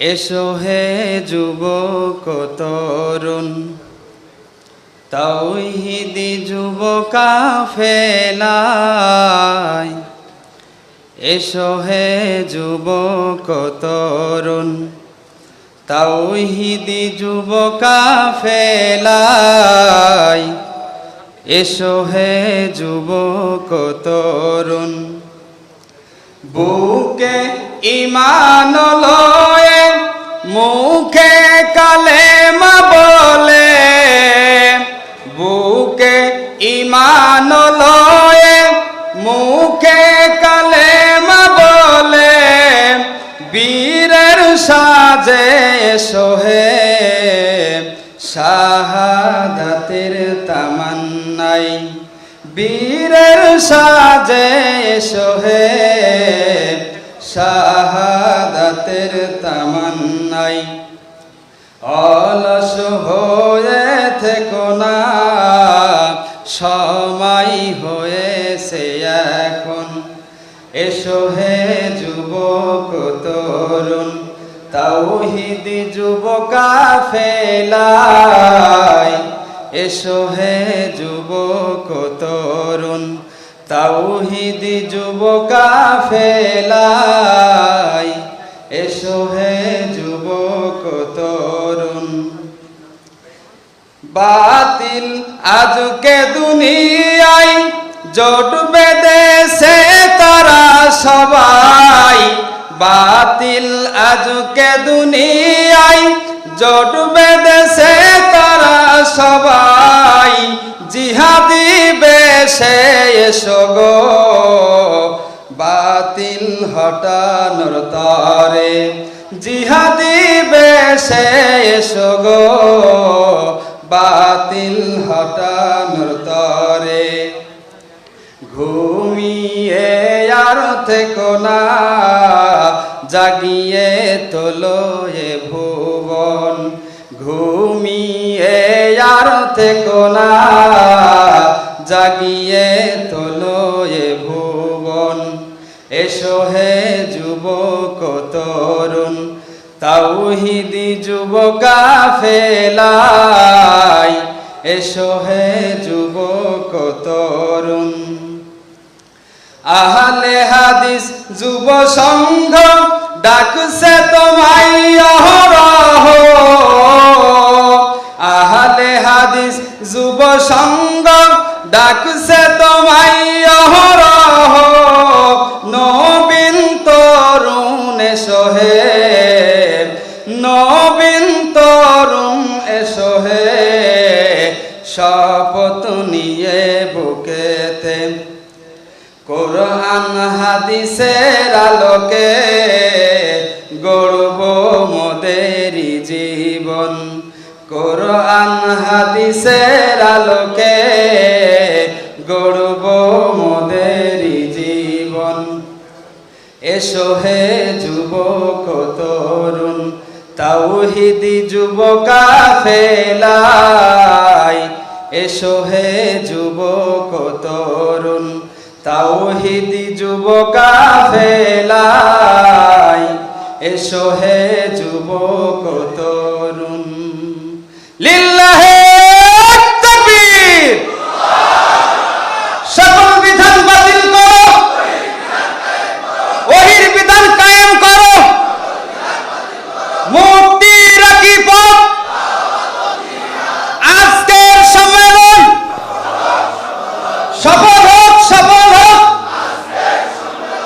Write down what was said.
এসো হে যুবক তরুণ, তাওহীদি যুব কাফেলায়। এসো হে যুবক তরুণ, তাওহীদি যুব কাফেলায়। এসো হে যুবক তরুণ, বুকে ঈমান লয়ে মুখে কালেমা বলে, বুকে ঈমান লয়ে মুখে কালেমা বলে, বীরের সাজে এসো হে শাহাদাতের তামান্নায়। বীরের সাজে এসো হে শাহাদাতের তামান্নায়। অলস হয়ে থেকো না, সময় হয়েছে এখন। এসো হে যুবক তরুণ, তাওহীদি যুব কাফেলায়। এসো হে যুবক তরুণ, তাওহীদি যুব কাফেলায়। এসো হে যুবক তরুণ, বাতিল আজকে দুনিয়ায় জোট বেঁধেছে তারা সবাই। বাতিল আজকে দুনিয়ায় জোট বেঁধেছে তারা সবাই। জিহাদি বেশে এসো গো বাতিল হটানোর তরে। জিহাদি বেশে এসো গো বাতিল হটানোর তরে। ঘুমিয়ে আর থেকো না, জাগিয়ে তোলো এ ভুবন। ঘুমিয়ে আর থেকো না, জাগিয়ে তোলো এ ভুবন। এসো হে যুবক তরুণ, তাওহীদি যুব কাফেলায়। এসো হে যুবক তরুণ, আহলে হাদিস যুব সংঘ ডাকছে তোমায় অহরহ। আহলে হাদিস যুব সংঘ ডাকছে তোমায় অহরহ। নবীন তরুণ এসো হে, নবীন তরুণ এসো হে, শপথ নিয়ে বুকেতে কোরআন হাদিসের আলোকে গড়ব মোদেরই জীবন। কোরআন হাদিসের আলোকে গড়ব মোদেরই জীবন। এসো হে যুবক তরুণ, তাওহীদি যুব কাফেলায়। এসো হে যুবক তরুণ, তাওহীদি যুব কাফেলায়। এসো হে যুবক তরুণ, লিল্লাহ